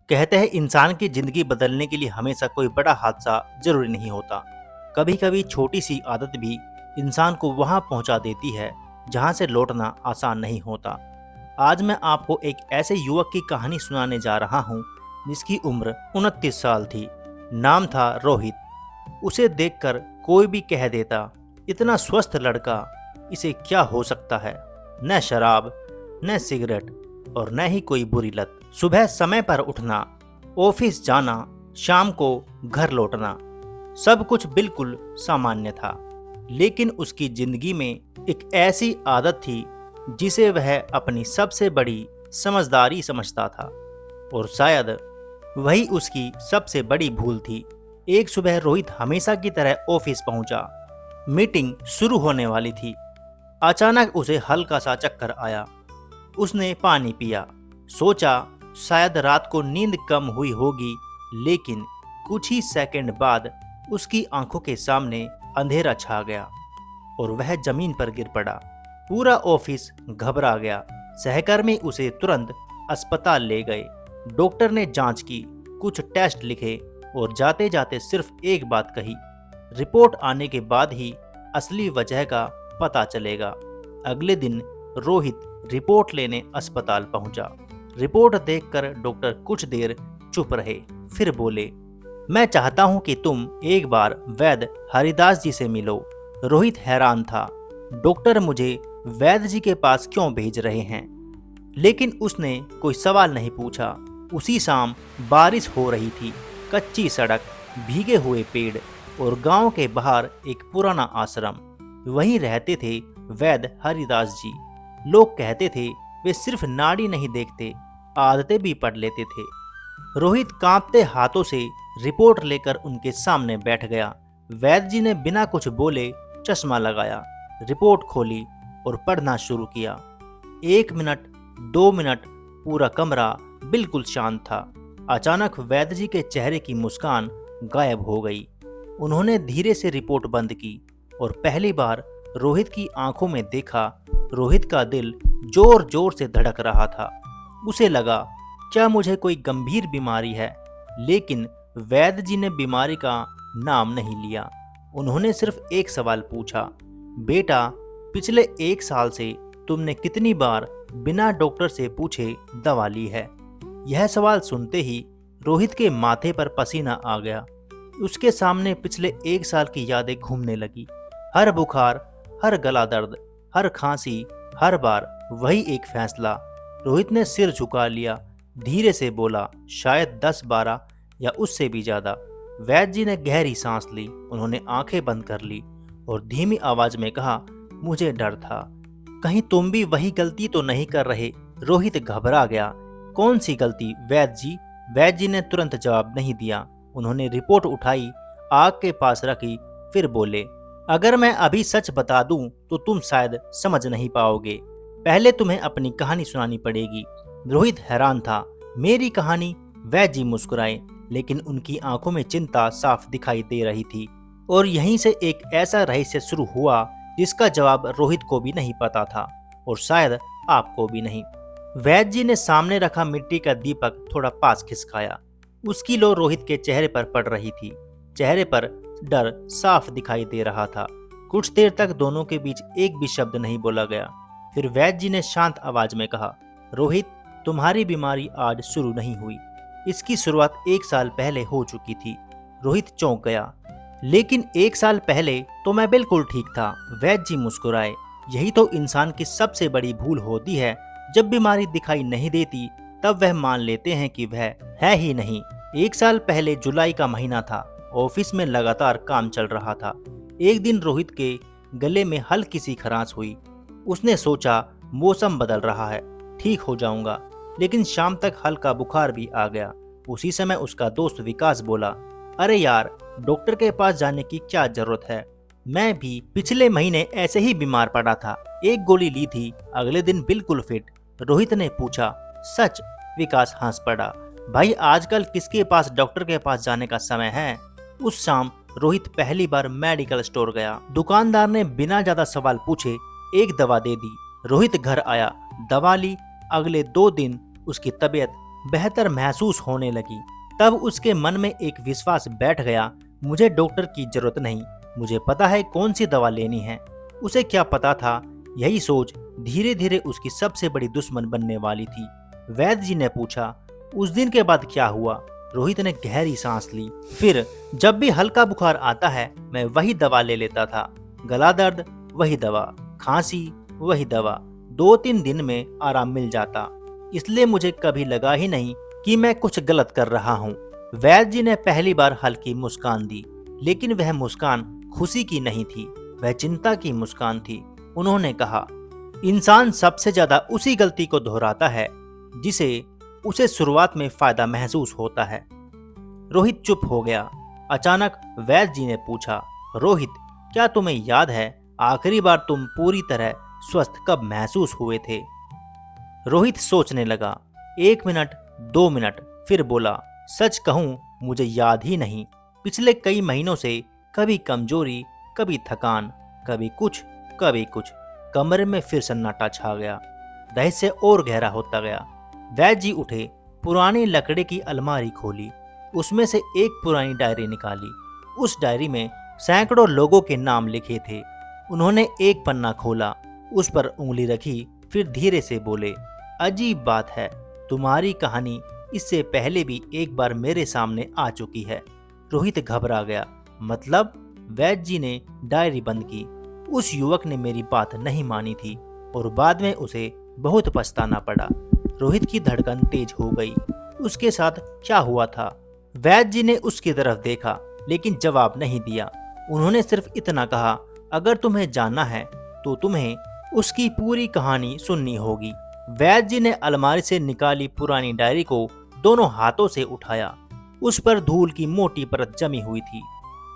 कहते हैं इंसान की जिंदगी बदलने के लिए हमेशा कोई बड़ा हादसा जरूरी नहीं होता। कभी कभी छोटी सी आदत भी इंसान को वहां पहुंचा देती है जहां से लौटना आसान नहीं होता। आज मैं आपको एक ऐसे युवक की कहानी सुनाने जा रहा हूं जिसकी उम्र 29 साल थी। नाम था रोहित। उसे देखकर कोई भी कह देता, इतना स्वस्थ लड़का, इसे क्या हो सकता है। न शराब, न सिगरेट और न ही कोई बुरी लत। सुबह समय पर उठना, ऑफिस जाना, शाम को घर लौटना, सब कुछ बिल्कुल सामान्य था। लेकिन उसकी जिंदगी में एक ऐसी आदत थी जिसे वह अपनी सबसे बड़ी समझदारी समझता था, और शायद वही उसकी सबसे बड़ी भूल थी। एक सुबह रोहित हमेशा की तरह ऑफिस पहुंचा। मीटिंग शुरू होने वाली थी। अचानक उसे हल्का सा चक्कर आया। उसने पानी पिया, सोचा शायद रात को नींद कम हुई होगी, लेकिन कुछ ही सेकंड बाद उसकी आंखों के सामने अंधेरा छा गया और वह जमीन पर गिर पड़ा। पूरा ऑफिस घबरा गया। सहकर्मी उसे तुरंत अस्पताल ले गए। डॉक्टर ने जांच की, कुछ टेस्ट लिखे और जाते जाते सिर्फ एक बात कही, रिपोर्ट आने के बाद ही असली वजह का पता चलेगा। अगले दिन रोहित रिपोर्ट लेने अस्पताल पहुंचा। रिपोर्ट देखकर डॉक्टर कुछ देर चुप रहे, फिर बोले, मैं चाहता हूं कि तुम एक बार वैद्य हरिदास जी से मिलो। रोहित हैरान था, डॉक्टर मुझे वैद्य जी के पास क्यों भेज रहे हैं? लेकिन उसने कोई सवाल नहीं पूछा। उसी शाम बारिश हो रही थी। कच्ची सड़क, भीगे हुए पेड़ और गांव के बाहर एक पुराना आश्रम। वहीं रहते थे वैद्य हरिदास जी। लोग कहते थे वे सिर्फ नाड़ी नहीं देखते, आदतें भी पढ़ लेते थे। रोहित कांपते हाथों से रिपोर्ट लेकर उनके सामने बैठ गया। वैद्य जी ने बिना कुछ बोले चश्मा लगाया, रिपोर्ट खोली और पढ़ना शुरू किया। 1 मिनट, 2 मिनट, पूरा कमरा बिल्कुल शांत था। अचानक वैद्य जी के चेहरे की मुस्कान गायब हो गई। उन्होंने धीरे से रिपोर्ट बंद की और पहली बार रोहित की आंखों में देखा। रोहित का दिल जोर जोर से धड़क रहा था। उसे लगा, क्या मुझे कोई गंभीर बीमारी है? लेकिन वैद्य जी ने बीमारी का नाम नहीं लिया। उन्होंने सिर्फ एक सवाल पूछा, बेटा, पिछले 1 साल से तुमने कितनी बार बिना डॉक्टर से पूछे दवा ली है? यह सवाल सुनते ही रोहित के माथे पर पसीना आ गया। उसके सामने पिछले 1 साल की यादें घूमने लगी। हर बुखार, हर गला दर्द, हर खांसी, हर बार वही एक फैसला। रोहित ने सिर झुका लिया, धीरे से बोला, शायद 10-12 या उससे भी ज्यादा। वैद्य जी ने गहरी सांस ली। उन्होंने आंखें बंद कर ली और धीमी आवाज में कहा, मुझे डर था, कहीं तुम भी वही गलती तो नहीं कर रहे? रोहित घबरा गया। कौन सी गलती वैद्य जी? वैद्य जी ने तुरंत जवाब नहीं दिया। उन्होंने रिपोर्ट उठाई, आग के पास रखी, फिर बोले, अगर मैं अभी सच बता दूं तो तुम शायद समझ नहीं पाओगे। पहले तुम्हें अपनी कहानी सुनानी पड़ेगी। रोहित हैरान था, मेरी कहानी? वैद्य जी मुस्कुराए, लेकिन उनकी आंखों में चिंता साफ दिखाई दे रही थी। और यहीं से एक ऐसा रहस्य शुरू हुआ जिसका जवाब रोहित को भी नहीं पता था, और शायद आपको भी नहीं। वैद्य जी ने सामने रखा मिट्टी का दीपक थोड़ा पास खिसकाया। उसकी लो रोहित के चेहरे पर पड़ रही थी। चेहरे पर डर साफ दिखाई दे रहा था। कुछ देर तक दोनों के बीच एक भी शब्द नहीं बोला गया। फिर वैद्य जी ने शांत आवाज में कहा, रोहित, तुम्हारी बीमारी आज शुरू नहीं हुई, इसकी शुरुआत 1 साल पहले हो चुकी थी। रोहित चौंक गया, लेकिन 1 साल पहले तो मैं बिल्कुल ठीक था। वैद्य जी मुस्कुराए, यही तो इंसान की सबसे बड़ी भूल होती है। जब बीमारी दिखाई नहीं देती तब वह मान लेते हैं कि वह है ही नहीं। 1 साल पहले जुलाई का महीना था। ऑफिस में लगातार काम चल रहा था। एक दिन रोहित के गले में हल्की सी खरांश हुई। उसने सोचा, मौसम बदल रहा है, ठीक हो जाऊंगा। लेकिन शाम तक हल्का बुखार भी आ गया। उसी समय उसका दोस्त विकास बोला, अरे यार, डॉक्टर के पास जाने की क्या जरूरत है? मैं भी पिछले महीने ऐसे ही बीमार पड़ा था, एक गोली ली थी, अगले दिन बिल्कुल फिट। रोहित ने पूछा, सच? विकास हंस पड़ा, भाई आजकल किसके पास डॉक्टर के पास जाने का समय है? उस शाम रोहित पहली बार मेडिकल स्टोर गया। दुकानदार ने बिना ज्यादा सवाल पूछे एक दवा दे दी। रोहित घर आया, दवा ली। अगले 2 दिन उसकी तबीयत बेहतर महसूस होने लगी। तब उसके मन में एक विश्वास बैठ गया, मुझे डॉक्टर की जरूरत नहीं, मुझे पता है कौन सी दवा लेनी है। उसे क्या पता था, यही सोच धीरे धीरे उसकी सबसे बड़ी दुश्मन बनने वाली थी। वैद्य जी ने पूछा, उस दिन के बाद क्या हुआ? रोहित ने गहरी सांस ली। फिर जब भी हल्का बुखार आता है मैं वही दवा ले लेता था, गला दर्द वही दवा, खांसी वही दवा, 2-3 दिन में आराम मिल जाता। इसलिए मुझे कभी लगा ही नहीं कि मैं कुछ गलत कर रहा हूँ। वैद्य जी ने पहली बार हल्की मुस्कान दी, लेकिन वह मुस्कान खुशी की नहीं थी, वह चिंता की मुस्कान थी। उन्होंने कहा, इंसान सबसे ज्यादा उसी गलती को दोहराता है जिसे उसे शुरुआत में फायदा महसूस होता है। रोहित चुप हो गया। अचानक वैद्य जी ने पूछा, रोहित, क्या तुम्हें याद है आखिरी बार तुम पूरी तरह स्वस्थ कब महसूस हुए थे? रोहित सोचने लगा, 1 मिनट, 2 मिनट, फिर बोला, सच कहूं मुझे याद ही नहीं। पिछले कई महीनों से कभी कमजोरी, कभी थकान, कभी कुछ कभी कुछ। कमरे में फिर सन्नाटा छा गया। रहस्य और गहरा होता गया। वैद्य जी उठे, पुरानी लकड़ी की अलमारी खोली, उसमें से एक पुरानी डायरी निकाली। उस डायरी में सैकड़ों लोगों के नाम लिखे थे। उन्होंने एक पन्ना खोला, उस पर उंगली रखी, फिर धीरे से बोले, अजीब बात है, तुम्हारी कहानी इससे पहले भी एक बार मेरे सामने आ चुकी है। रोहित घबरा गया। मतलब? वैद्य जी ने डायरी बंद की। उस युवक ने मेरी बात नहीं मानी थी और बाद में उसे बहुत पछताना पड़ा। रोहित की धड़कन तेज हो गई। उसके साथ क्या हुआ था? वैद्य जी ने उसकी तरफ देखा, लेकिन जवाब नहीं दिया। उन्होंने सिर्फ इतना कहा, अगर तुम्हें जानना है तो तुम्हें उसकी पूरी कहानी सुननी होगी। वैद्य जी ने अलमारी से निकाली पुरानी डायरी को दोनों हाथों से उठाया। उस पर धूल की मोटी परत जमी हुई थी।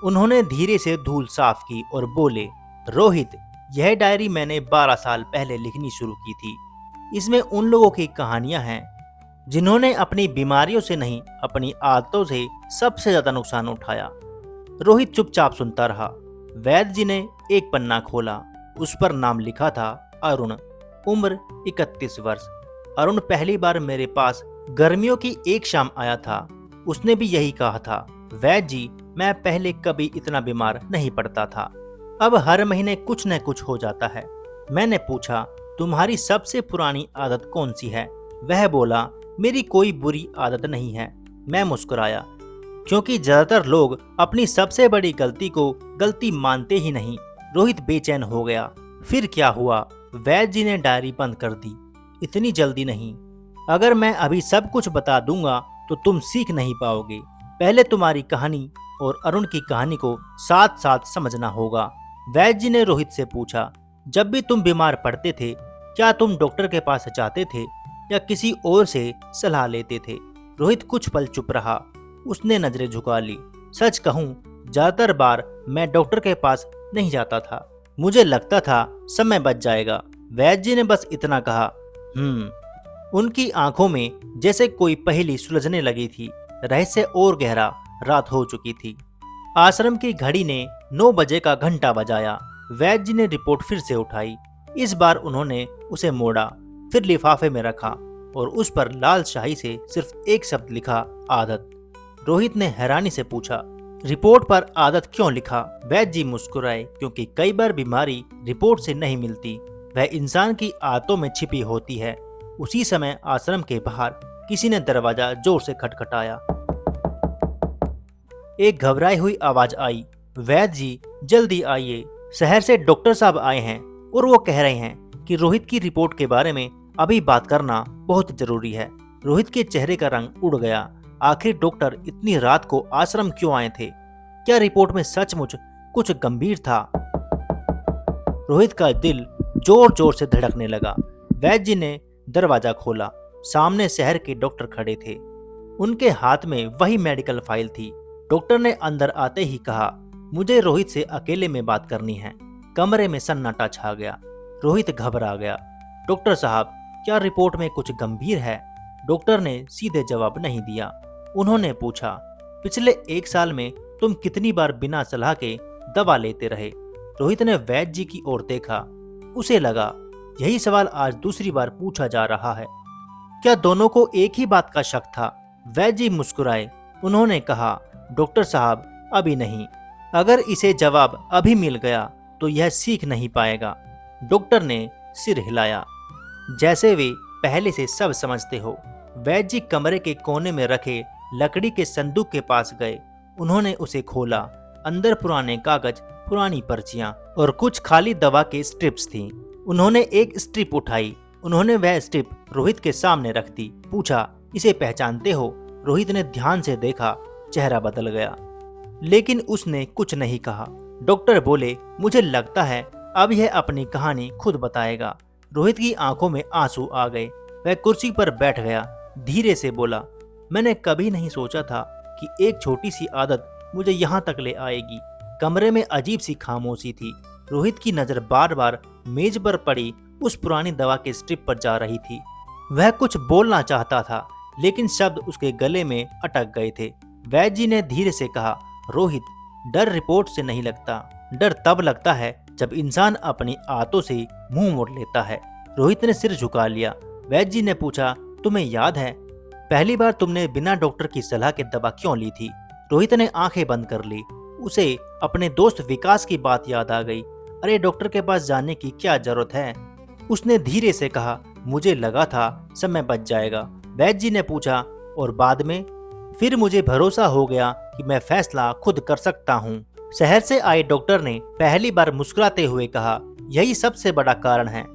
उन्होंने धीरे से धूल साफ की और बोले, रोहित, यह डायरी मैंने 12 साल पहले लिखनी शुरू की थी। इसमें उन लोगों की कहानियां हैं जिन्होंने अपनी बीमारियों से नहीं, अपनी आदतों से सबसे ज्यादा नुकसान उठाया। रोहित चुपचाप सुनता रहा। वैद्य जी ने एक पन्ना खोला, उस पर नाम लिखा था, अरुण, उम्र 31 वर्ष। अरुण पहली बार मेरे पास गर्मियों की एक शाम आया था। उसने भी यही कहा था, वैद्य जी, मैं पहले कभी इतना बीमार नहीं पड़ता था, अब हर महीने कुछ न कुछ हो जाता है। मैंने पूछा, तुम्हारी सबसे पुरानी आदत कौन सी है? वह बोला, मेरी कोई बुरी आदत नहीं है। मैं मुस्कुराया, क्योंकि ज्यादातर लोग अपनी सबसे बड़ी गलती को गलती मानते ही नहीं। रोहित बेचैन हो गया। फिर क्या हुआ? वैद्य जी ने डायरी बंद कर दी। इतनी जल्दी नहीं, अगर मैं अभी सब कुछ बता दूंगा तो तुम सीख नहीं पाओगे। पहले तुम्हारी कहानी और अरुण की कहानी को साथ साथ समझना होगा। वैद्य जी ने रोहित से पूछा, जब भी तुम बीमार पड़ते थे क्या तुम डॉक्टर के पास जाते थे या किसी और से सलाह लेते थे? रोहित कुछ पल चुप रहा। उसने नजरें झुका ली। सच कहूं, ज्यादातर बार मैं डॉक्टर के पास नहीं जाता था। मुझे लगता था समय बच जाएगा। वैद्य जी ने बस इतना कहा। उनकी आंखों में जैसे कोई पहेली सुलझने लगी थी। रहस्य और गहरा। रात हो चुकी थी। आश्रम की घड़ी ने 9 बजे का घंटा बजाया। वैद्य जी ने रिपोर्ट फिर से उठाई। इस बार उन्होंने उसे मोड़ा, फिर लिफाफे में रखा और उस पर लाल शाही से सिर्फ एक शब्द लिखा, आदत। रोहित ने हैरानी से पूछा, रिपोर्ट पर आदत क्यों लिखा? वैद्य जी मुस्कुराए, क्योंकि कई बार बीमारी रिपोर्ट से नहीं मिलती, वह इंसान की आदतों में छिपी होती है। उसी समय आश्रम के बाहर किसी ने दरवाजा जोर से खटखटाया। एक घबराई हुई आवाज आई, वैद्य जी जल्दी आइए, शहर से डॉक्टर साहब आए हैं और वो कह रहे हैं कि रोहित की रिपोर्ट के बारे में अभी बात करना बहुत जरूरी है। रोहित के चेहरे का रंग उड़ गया। आखिर डॉक्टर इतनी रात को आश्रम क्यों आए थे? क्या रिपोर्ट में सचमुच कुछ गंभीर था? रोहित का दिल जोर जोर से धड़कने लगा। वैद्य जी ने दरवाजा खोला। सामने शहर के डॉक्टर खड़े थे। उनके हाथ में वही मेडिकल फाइल थी। डॉक्टर ने अंदर आते ही कहा, मुझे रोहित से अकेले में बात करनी है। कमरे में सन्नाटा छा गया। रोहित घबरा गया। डॉक्टर साहब, क्या रिपोर्ट में कुछ गंभीर है? डॉक्टर ने सीधे जवाब नहीं दिया। उन्होंने पूछा, पिछले 1 साल में तुम कितनी बार बिना सलाह के दवा लेते रहे? रोहित ने वैद्य जी की ओर देखा। उसे लगा यही सवाल आज दूसरी बार पूछा जा रहा है। क्या दोनों को एक ही बात का शक था? वैद्य जी मुस्कुराए। उन्होंने कहा, डॉक्टर साहब, अभी नहीं। अगर इसे जवाब अभी मिल गया तो यह सीख नहीं पाएगा। डॉक्टर ने सिर हिलाया, जैसे वे पहले से सब समझते हो। वैद्य जी कमरे के कोने में रखे लकड़ी के संदूक के पास गए। उन्होंने उसे खोला। अंदर पुराने कागज, पुरानी पर्चियां और कुछ खाली दवा के स्ट्रिप्स थी। उन्होंने एक स्ट्रिप उठाई। उन्होंने वह स्ट्रिप रोहित के सामने रख दी। पूछा, इसे पहचानते हो? रोहित ने ध्यान से देखा। चेहरा बदल गया, लेकिन उसने कुछ नहीं कहा। डॉक्टर बोले, मुझे लगता है अब यह अपनी कहानी खुद बताएगा। रोहित की आंखों में आंसू आ गए। वह कुर्सी पर बैठ गया। धीरे से बोला, मैंने कभी नहीं सोचा था कि एक छोटी सी आदत मुझे यहाँ तक ले आएगी। कमरे में अजीब सी खामोशी थी। रोहित की नजर बार बार मेज पर पड़ी उस पुरानी दवा के स्ट्रिप पर जा रही थी। वह कुछ बोलना चाहता था, लेकिन शब्द उसके गले में अटक गए थे। वैद्य जी ने धीरे से कहा, रोहित, डर रिपोर्ट से नहीं लगता। डर तब लगता है जब इंसान अपनी आदतों से मुंह मोड़ लेता है। रोहित ने सिर झुका लिया। वैद्य जी ने पूछा, तुम्हें याद है पहली बार तुमने बिना डॉक्टर की सलाह के दवा क्यों ली थी? रोहित ने आंखें बंद कर ली। उसे अपने दोस्त विकास की बात याद आ गई। अरे, डॉक्टर के पास जाने की क्या जरूरत है? उसने धीरे से कहा, मुझे लगा था समय बच जाएगा। वैद्य जी ने पूछा, और बाद में? फिर मुझे भरोसा हो गया कि मैं फैसला खुद कर सकता हूँ। शहर से आए डॉक्टर ने पहली बार मुस्कुराते हुए कहा, यही सबसे बड़ा कारण है।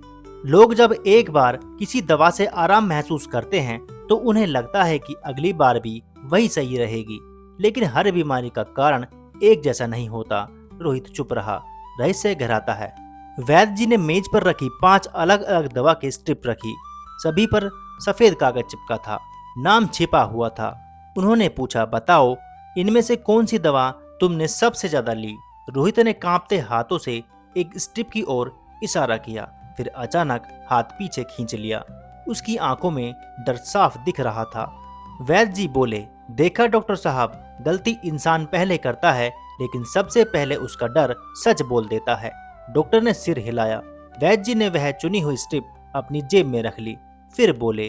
लोग जब एक बार किसी दवा से आराम महसूस करते हैं तो उन्हें लगता है कि अगली बार भी वही सही रहेगी। लेकिन हर बीमारी का कारण एक जैसा नहीं होता। रोहित चुप रहा। रहस्य गहराता है। वैद्य जी ने मेज पर रखी 5 अलग अलग दवा की स्ट्रिप रखी। सभी पर सफेद कागज चिपका था, नाम छिपा हुआ था। उन्होंने पूछा, बताओ, इनमें से कौन सी दवा तुमने सबसे ज्यादा ली? रोहित ने कांपते हाथों से एक स्ट्रिप की ओर इशारा किया, फिर अचानक हाथ पीछे खींच लिया। उसकी आंखों में डर साफ दिख रहा था। वैद्य जी बोले, देखा डॉक्टर साहब, गलती इंसान पहले करता है, लेकिन सबसे पहले उसका डर सच बोल देता है। डॉक्टर ने सिर हिलाया। वैद्य जी ने वह चुनी हुई स्ट्रिप अपनी जेब में रख ली। फिर बोले,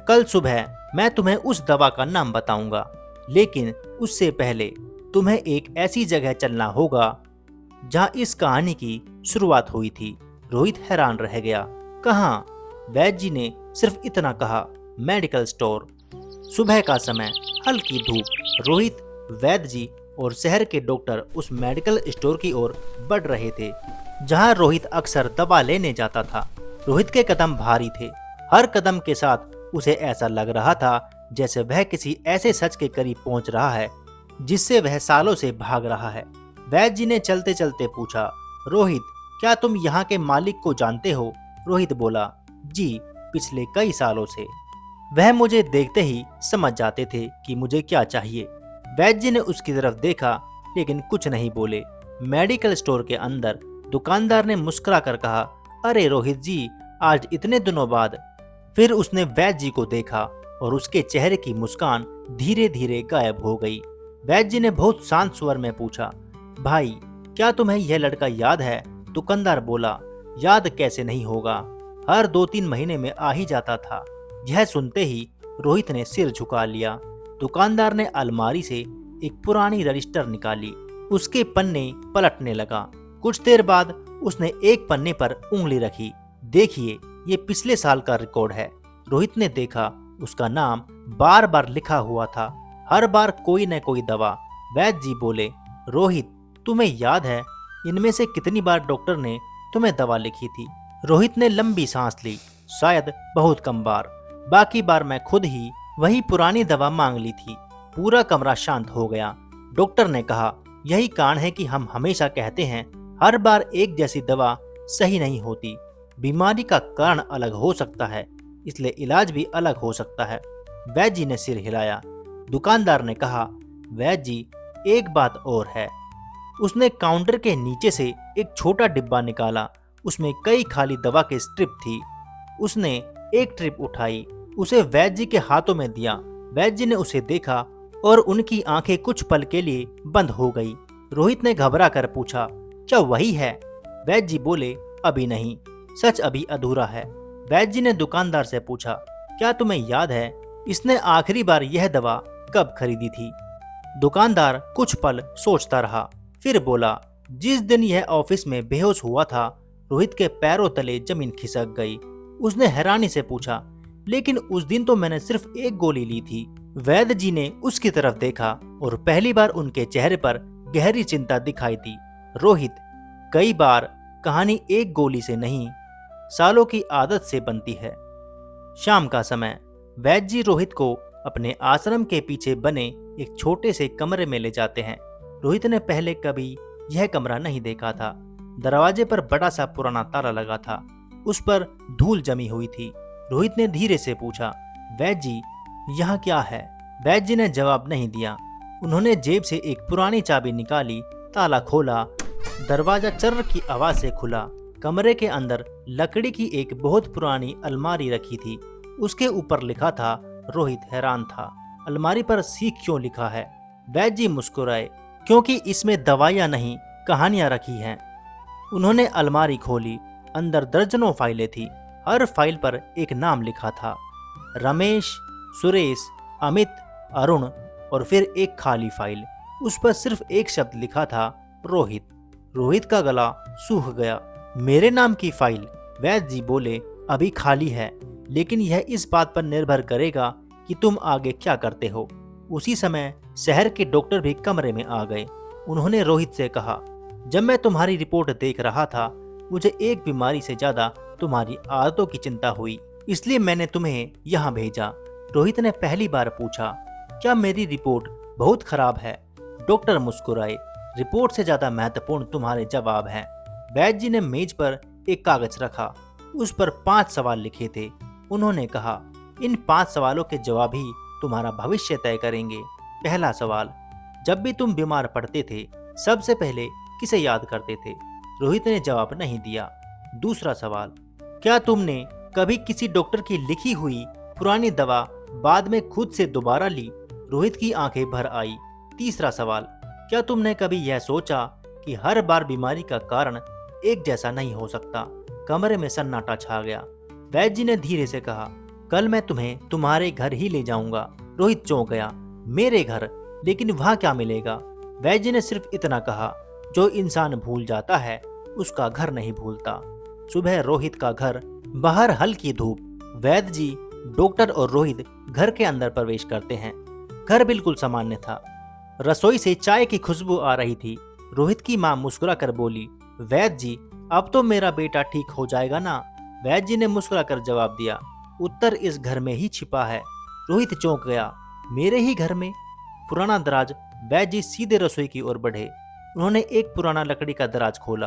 कल सुबह मैं तुम्हें उस दवा का नाम बताऊंगा, लेकिन उससे पहले तुम्हें एक ऐसी जगह चलना होगा जहां इस कहानी की शुरुआत हुई थी। रोहित हैरान रह गया। कहाँ? वैद्य जी ने सिर्फ इतना कहा, मेडिकल स्टोर। सुबह का समय, हल्की धूप। रोहित, वैद्य जी और शहर के डॉक्टर उस मेडिकल स्टोर की ओर बढ़ रहे थे जहां रोहित अक्सर दवा लेने जाता था। रोहित के कदम भारी थे। हर कदम के साथ उसे ऐसा लग रहा था जैसे वह किसी ऐसे सच के करीब पहुंच रहा है जिससे वह सालों से भाग रहा है। वैद्य जी ने चलते चलते पूछा, रोहित, क्या तुम यहाँ के मालिक को जानते हो? रोहित बोला, जी, पिछले कई सालों से। वह मुझे देखते ही समझ जाते थे कि मुझे क्या चाहिए। वैद्य जी ने उसकी तरफ देखा, लेकिन कुछ नहीं बोले। मेडिकल स्टोर के अंदर दुकानदार ने मुस्कुरा कर कहा, अरे रोहित जी, आज इतने दिनों बाद। फिर उसने वैद्य जी को देखा और उसके चेहरे की मुस्कान धीरे धीरे गायब हो गई। वैद्य जी ने बहुत शांत स्वर में पूछा, भाई, क्या तुम्हें यह लड़का याद है? दुकानदार बोला, याद कैसे नहीं होगा, हर 2-3 महीने में आ ही जाता था। यह सुनते ही रोहित ने सिर झुका लिया। दुकानदार ने अलमारी से एक पुरानी रजिस्टर निकाली। उसके पन्ने पलटने लगा। कुछ देर बाद उसने एक पन्ने पर उंगली रखी। देखिए, ये पिछले साल का रिकॉर्ड है। रोहित ने देखा, उसका नाम बार बार लिखा हुआ था, हर बार कोई न कोई दवा। वैद्य जी बोले, रोहित, तुम्हें याद है इनमें से कितनी बार डॉक्टर ने तुम्हें दवा लिखी थी? रोहित ने लंबी सांस ली। शायद बहुत कम बार। बाकी बार मैं खुद ही वही पुरानी दवा मांग ली थी। पूरा कमरा शांत हो गया। डॉक्टर ने कहा, यही कारण है कि हम हमेशा कहते हैं, हर बार एक जैसी दवा सही नहीं होती। बीमारी का कारण अलग हो सकता है, इसलिए इलाज भी अलग हो सकता है। वैद्य जी ने सिर हिलाया। दुकानदार ने कहा, वैद्य जी, एक बात और है। उसने काउंटर के नीचे से एक छोटा डिब्बा निकाला। उसमें कई खाली दवा के स्ट्रिप थी। उसने एक ट्रिप उठाई, उसे वैद्य जी के हाथों में दिया। वैद्य जी ने उसे देखा और उनकी आंखें कुछ पल के लिए बंद हो गई। रोहित ने घबरा कर पूछा, क्या वही है? वैद्य जी बोले, अभी नहीं, सच अभी अधूरा है। वैद्य जी ने दुकानदार से पूछा, क्या तुम्हें याद है इसने आखिरी बार यह दवा कब खरीदी थी? दुकानदार कुछ पल सोचता रहा, फिर बोला, जिस दिन यह ऑफिस में बेहोश हुआ था। रोहित के पैरों तले जमीन खिसक गई। उसने हैरानी से पूछा, लेकिन उस दिन तो मैंने सिर्फ एक गोली ली थी। वैद्य जी ने उसकी तरफ देखा और पहली बार उनके चेहरे पर गहरी चिंता दिखाई दी। रोहित, कई बार कहानी एक गोली से नहीं, सालों की आदत से बनती है। शाम का समय। वैद्य जी रोहित को अपने आश्रम के पीछे बने एक छोटे से कमरे में ले जाते हैं। रोहित ने पहले कभी यह कमरा नहीं देखा था। दरवाजे पर बड़ा सा पुराना ताला लगा था, उस पर धूल जमी हुई थी। रोहित ने धीरे से पूछा, वैद्य जी, यहाँ क्या है? वैद्य जी ने जवाब नहीं दिया। उन्होंने जेब से एक पुरानी चाबी निकाली, ताला खोला, दरवाजा चर्र की आवाज से खुला। कमरे के अंदर लकड़ी की एक बहुत पुरानी अलमारी रखी थी। उसके ऊपर लिखा था। रोहित हैरान था, अलमारी पर सीख क्यों लिखा है? वैद्य जी मुस्कुराए, क्योंकि इसमें दवाइयां नहीं, कहानियां रखी हैं। उन्होंने अलमारी खोली, अंदर दर्जनों फाइलें थी। हर फाइल पर एक नाम लिखा था, रमेश, सुरेश, अमित, अरुण, और फिर एक खाली फाइल। उस पर सिर्फ एक शब्द लिखा था, रोहित। रोहित का गला सूख गया। मेरे नाम की फाइल? वैद्य जी बोले, अभी खाली है, लेकिन यह इस बात पर निर्भर करेगा कि तुम आगे क्या करते हो। उसी समय शहर के डॉक्टर भी कमरे में आ गए। उन्होंने रोहित से कहा, जब मैं तुम्हारी रिपोर्ट देख रहा था, मुझे एक बीमारी से ज्यादा तुम्हारी आदतों की चिंता हुई, इसलिए मैंने तुम्हें यहाँ भेजा। रोहित ने पहली बार पूछा, क्या मेरी रिपोर्ट बहुत खराब है? डॉक्टर मुस्कुराए, रिपोर्ट से ज्यादा महत्वपूर्ण तुम्हारे जवाब हैं। वैद्य जी ने मेज पर एक कागज रखा, उस पर 5 सवाल लिखे थे। उन्होंने कहा, इन 5 सवालों के जवाब ही तुम्हारा भविष्य तय करेंगे। पहला सवाल, जब भी तुम बीमार पड़ते थे, सबसे पहले किसे याद करते थे? रोहित ने जवाब नहीं दिया। दूसरा सवाल, क्या तुमने कभी किसी डॉक्टर की लिखी हुई पुरानी दवा बाद में खुद से दोबारा ली? रोहित की आंखें भर आई। तीसरा सवाल, क्या तुमने कभी यह सोचा कि हर बार बीमारी का कारण एक जैसा नहीं हो सकता? कमरे में सन्नाटा छा गया। वैद्य जी ने धीरे से कहा, कल मैं तुम्हें तुम्हारे घर ही ले जाऊंगा। रोहित चौंक गया, मेरे घर? लेकिन वहां क्या मिलेगा? वैद्य जी ने सिर्फ इतना कहा, जो इंसान भूल जाता है उसका घर नहीं भूलता। सुबह रोहित का घर, बाहर हल्की धूप। वैद्य जी, डॉक्टर और रोहित घर के अंदर प्रवेश करते हैं। घर बिल्कुल सामान्य था। रसोई से चाय की खुशबू आ रही थी। रोहित की मां मुस्कुराकर बोली, वैद्य जी, अब तो मेरा बेटा ठीक हो जाएगा ना? वैद्य जी ने मुस्कुराकर जवाब दिया, उत्तर इस घर में ही छिपा है। रोहित चौंक गया, मेरे ही घर में? पुराना दराज। वैद्य जी सीधे रसोई की ओर बढ़े। उन्होंने एक पुराना लकड़ी का दराज खोला।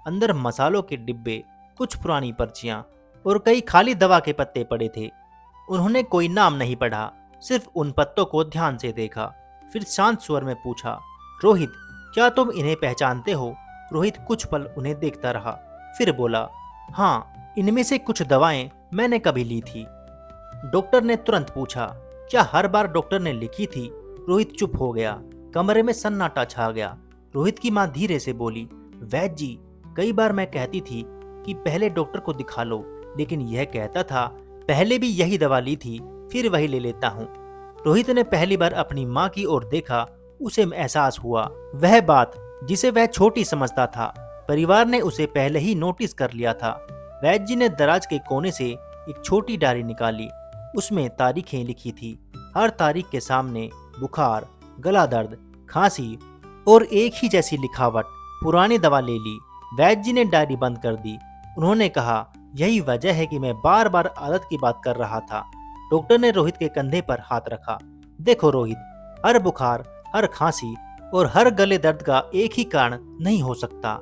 अंदर मसालों के डिब्बे, कुछ पुरानी पर्चियां और कई खाली दवा के पत्ते पड़े थे। उन्होंने कोई नाम नहीं पढ़ा, सिर्फ उन पत्तों को ध्यान से देखा। फिर शांत स्वर में पूछा, रोहित, क्या तुम इन्हें पहचानते हो? रोहित कुछ पल उन्हें देखता रहा, फिर बोला, हाँ, इनमें से कुछ दवाएं मैंने कभी ली थी। डॉक्टर ने तुरंत पूछा, क्या हर बार डॉक्टर ने लिखी थी? रोहित चुप हो गया। कमरे में सन्नाटा छा गया। रोहित की मां धीरे से बोली, वैद्य जी, कई बार मैं कहती थी कि पहले डॉक्टर को दिखा लो, लेकिन यह कहता था पहले भी यही दवा ली थी, फिर वही ले लेता हूँ। रोहित ने पहली बार अपनी माँ की ओर देखा। उसे एहसास हुआ, वह बात जिसे वह छोटी समझता था, परिवार ने उसे पहले ही नोटिस कर लिया था। वैद्य जी ने दराज के कोने से एक छोटी डायरी निकाली। उसमें तारीखें लिखी थी। हर तारीख के सामने बुखार, गला दर्द, खांसी और एक ही जैसी लिखावट। पुरानी दवा ले ली। वैद्य जी ने डायरी बंद कर दी। उन्होंने कहा, यही वजह है कि मैं बार बार आदत की बात कर रहा था। डॉक्टर ने रोहित के कंधे पर हाथ रखा। देखो रोहित, हर बुखार, हर खांसी और हर गले दर्द का एक ही कारण नहीं हो सकता,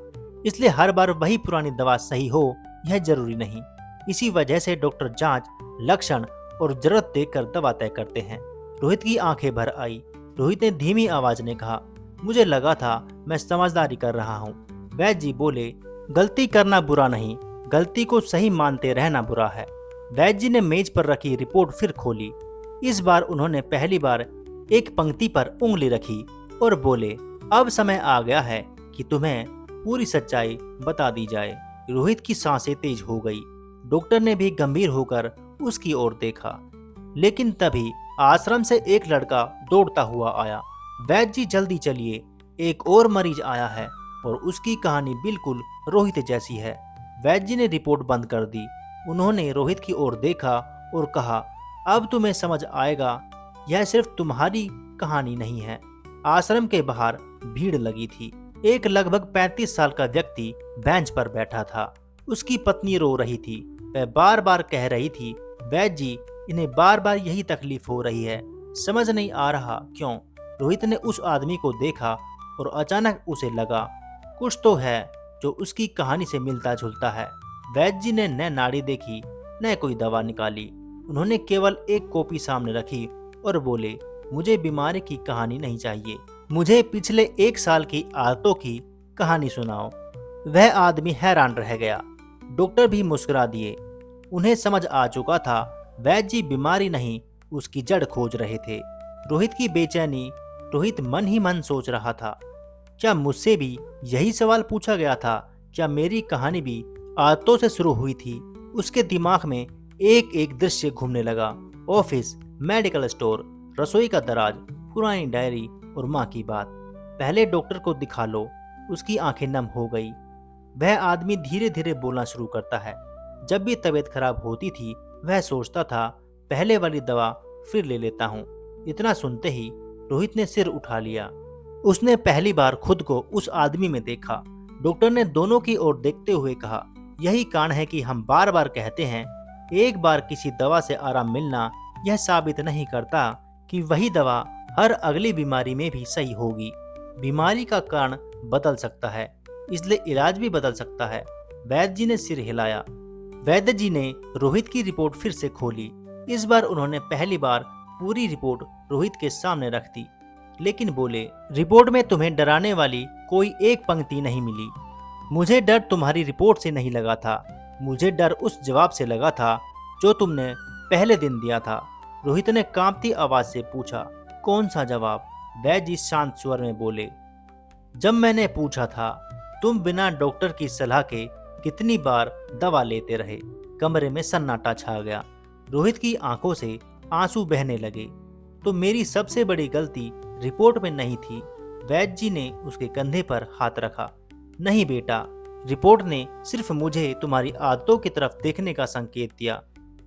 इसलिए हर बार वही पुरानी दवा सही हो यह जरूरी नहीं। इसी वजह से डॉक्टर जांच, लक्षण और जरूरत देखकर दवा तय करते हैं। रोहित की आंखें भर आई। रोहित ने धीमी आवाज में कहा, मुझे लगा था मैं समझदारी कर रहा हूँ। वैद्य जी बोले, गलती करना बुरा नहीं, गलती को सही मानते रहना बुरा है। वैद्य जी ने मेज पर रखी रिपोर्ट फिर खोली। इस बार उन्होंने पहली बार एक पंक्ति पर उंगली रखी और बोले, अब समय आ गया है कि तुम्हें पूरी सच्चाई बता दी जाए। रोहित की सांसें तेज हो गई। डॉक्टर ने भी गंभीर होकर उसकी ओर देखा। लेकिन तभी आश्रम से एक लड़का दौड़ता हुआ आया। वैद्य जी जल्दी चलिए, एक और मरीज आया है और उसकी कहानी बिल्कुल रोहित जैसी है। वैद्य जी ने रिपोर्ट बंद कर दी। उन्होंने रोहित की ओर देखा और कहा, अब तुम्हें समझ आएगा, यह सिर्फ तुम्हारी कहानी नहीं है। आश्रम के बाहर भीड़ लगी थी। एक लगभग 35 साल का व्यक्ति बेंच पर बैठा था। उसकी पत्नी रो रही थी। वह बार बार कह रही थी, वैद्य जी, इन्हें बार बार यही तकलीफ हो रही है, समझ नहीं आ रहा क्यों। रोहित ने उस आदमी को देखा और अचानक उसे लगा कुछ तो है जो उसकी कहानी से मिलता जुलता है। वैद्य जी ने न नाड़ी देखी न कोई दवा निकाली। उन्होंने केवल एक कॉपी सामने रखी और बोले, मुझे बीमारी की कहानी नहीं चाहिए, मुझे पिछले 1 साल की आदतों की कहानी सुनाओ। वह आदमी हैरान रह गया। डॉक्टर भी मुस्कुरा दिए। उन्हें समझ आ चुका था, वैद्य जी बीमारी नहीं, उसकी जड़ खोज रहे थे। रोहित की बेचैनी। रोहित मन ही मन सोच रहा था, क्या मुझसे भी यही सवाल पूछा गया था? क्या मेरी कहानी भी आदतों से शुरू हुई थी? उसके दिमाग में एक एक दृश्य घूमने लगा। ऑफिस, मेडिकल स्टोर, रसोई का दराज, पुरानी डायरी और माँ की बात। पहले डॉक्टर को दिखा लो। उसकी आंखें नम हो गई। वह आदमी धीरे धीरे बोलना शुरू करता है। जब भी तबीयत खराब होती थी, वह सोचता था, पहले वाली दवा फिर ले लेता हूँ। इतना सुनते ही रोहित ने सिर उठा लिया। उसने पहली बार खुद को उस आदमी में देखा। डॉक्टर ने दोनों की ओर देखते हुए कहा, यही कारण है कि हम बार बार कहते हैं, एक बार किसी दवा से आराम मिलना यह साबित नहीं करता कि वही दवा हर अगली बीमारी में भी सही होगी। बीमारी का कारण बदल सकता है, इसलिए इलाज भी बदल सकता है। वैद्य जी ने सिर हिलाया। वैद्य जी ने रोहित की रिपोर्ट फिर से खोली। इस बार उन्होंने पहली बार पूरी रिपोर्ट रोहित के सामने रख दी, लेकिन बोले, रिपोर्ट में तुम्हें डराने वाली कोई एक पंक्ति नहीं मिली। मुझे डर तुम्हारी रिपोर्ट से नहीं लगा था, मुझे डर उस जवाब से लगा था जो तुमने पहले दिन दिया था। रोहित ने कांपती आवाज से पूछा, कौन सा जवाब? वैद्य जी शांत स्वर में बोले, जब मैंने पूछा था, तुम बिना डॉक्टर की सलाह के कितनी बार दवा लेते रहे। कमरे में सन्नाटा छा गया। रोहित की आंखों से आंसू बहने लगे। तो मेरी सबसे बड़ी गलती रिपोर्ट में नहीं थी। वैद्य जी ने उसके कंधे पर हाथ रखा। नहीं बेटा, रिपोर्ट ने सिर्फ मुझे तुम्हारी आदतों की तरफ देखने का संकेत दिया।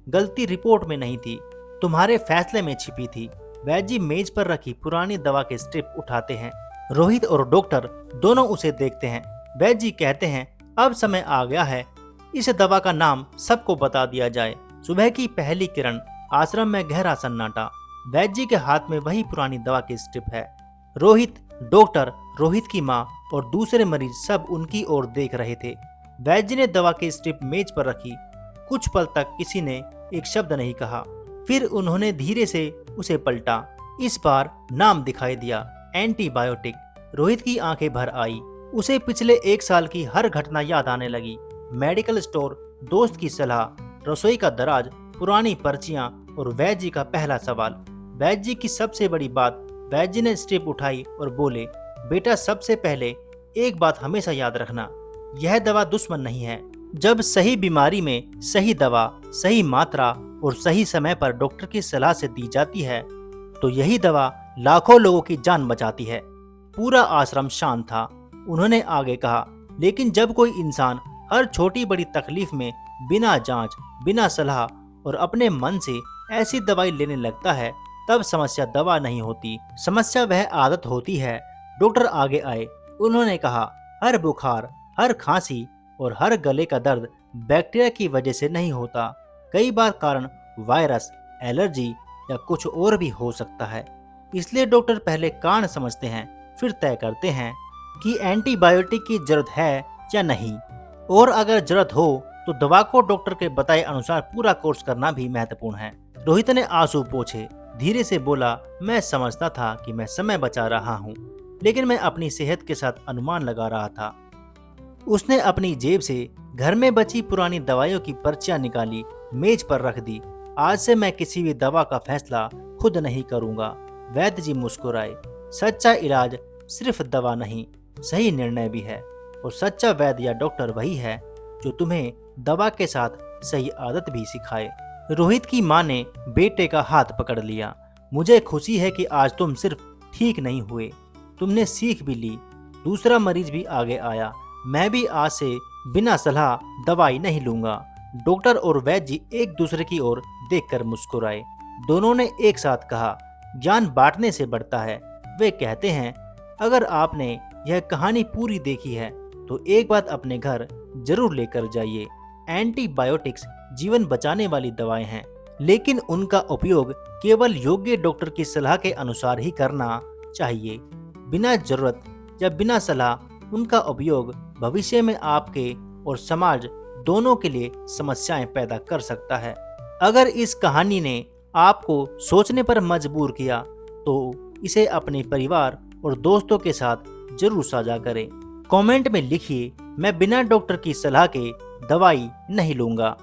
गलती रिपोर्ट में नहीं थी, तुम्हारे फैसले में छिपी थी। वैद्य जी मेज पर रखी पुरानी दवा के स्ट्रिप उठाते हैं। रोहित और डॉक्टर दोनों उसे देखते हैं। वैद्य जी कहते हैं, अब समय आ गया है, इस दवा का नाम सबको बता दिया जाए। सुबह की पहली किरण। आश्रम में गहरा सन्नाटा। वैद्य जी के हाथ में वही पुरानी दवा की स्ट्रिप है। रोहित, डॉक्टर, रोहित की माँ और दूसरे मरीज सब उनकी ओर देख रहे थे। वैद्य जी ने दवा की स्ट्रिप मेज पर रखी। कुछ पल तक किसी ने एक शब्द नहीं कहा। फिर उन्होंने धीरे से उसे पलटा। इस बार नाम दिखाई दिया, एंटीबायोटिक। रोहित की आंखें भर आई। उसे पिछले 1 साल की हर घटना याद आने लगी। मेडिकल स्टोर, दोस्त की सलाह, रसोई का दराज, पुरानी पर्चियां और वैद्य जी का पहला सवाल। वैद्य जी की सबसे बड़ी बात। वैद्य जी ने स्ट्रिप उठाई और बोले, बेटा, सबसे पहले एक बात हमेशा याद रखना, यह दवा दुश्मन नहीं है। जब सही बीमारी में सही दवा, सही मात्रा और सही समय पर डॉक्टर की सलाह से दी जाती है, तो यही दवा लाखों लोगों की जान बचाती है। पूरा आश्रम शांत था। उन्होंने आगे कहा, लेकिन जब कोई इंसान हर छोटी बड़ी तकलीफ में बिना जांच, बिना सलाह और अपने मन से ऐसी दवाई लेने लगता है, तब समस्या दवा नहीं होती, समस्या वह आदत होती है। डॉक्टर आगे आए। उन्होंने कहा, हर बुखार, हर खांसी और हर गले का दर्द बैक्टीरिया की वजह से नहीं होता। कई बार कारण वायरस, एलर्जी या कुछ और भी हो सकता है। इसलिए डॉक्टर पहले कारण समझते हैं, फिर तय करते हैं कि एंटीबायोटिक की जरूरत है या नहीं, और अगर जरूरत हो तो दवा को डॉक्टर के बताए अनुसार पूरा कोर्स करना भी महत्वपूर्ण है। रोहित ने आंसू पोंछे। धीरे से बोला, मैं समझता था कि मैं समय बचा रहा हूँ, लेकिन मैं अपनी सेहत के साथ अनुमान लगा रहा था। उसने अपनी जेब से घर में बची पुरानी दवाइयों की पर्चियां निकाली, मेज पर रख दी। आज से मैं किसी भी दवा का फैसला खुद नहीं करूंगा। वैद्य जी मुस्कुराए। सच्चा इलाज सिर्फ दवा नहीं, सही निर्णय भी है, और सच्चा वैद्य या डॉक्टर वही है जो तुम्हें दवा के साथ सही आदत भी सिखाए। रोहित की माँ ने बेटे का हाथ पकड़ लिया। मुझे खुशी है कि आज तुम सिर्फ ठीक नहीं हुए, तुमने सीख भी ली। दूसरा मरीज भी आगे आया। मैं भी आज से बिना सलाह दवाई नहीं लूंगा। डॉक्टर और वैद्य जी एक दूसरे की ओर देखकर मुस्कुराए। दोनों ने एक साथ कहा, ज्ञान बांटने से बढ़ता है। वे कहते हैं, अगर आपने यह कहानी पूरी देखी है तो एक बात अपने घर जरूर लेकर जाइए। एंटीबायोटिक्स जीवन बचाने वाली दवाएं हैं, लेकिन उनका उपयोग केवल योग्य डॉक्टर की सलाह के अनुसार ही करना चाहिए। बिना जरूरत या बिना सलाह उनका उपयोग भविष्य में आपके और समाज दोनों के लिए समस्याएं पैदा कर सकता है। अगर इस कहानी ने आपको सोचने पर मजबूर किया तो इसे अपने परिवार और दोस्तों के साथ जरूर साझा करें। कमेंट में लिखिए, मैं बिना डॉक्टर की सलाह के दवाई नहीं लूंगा।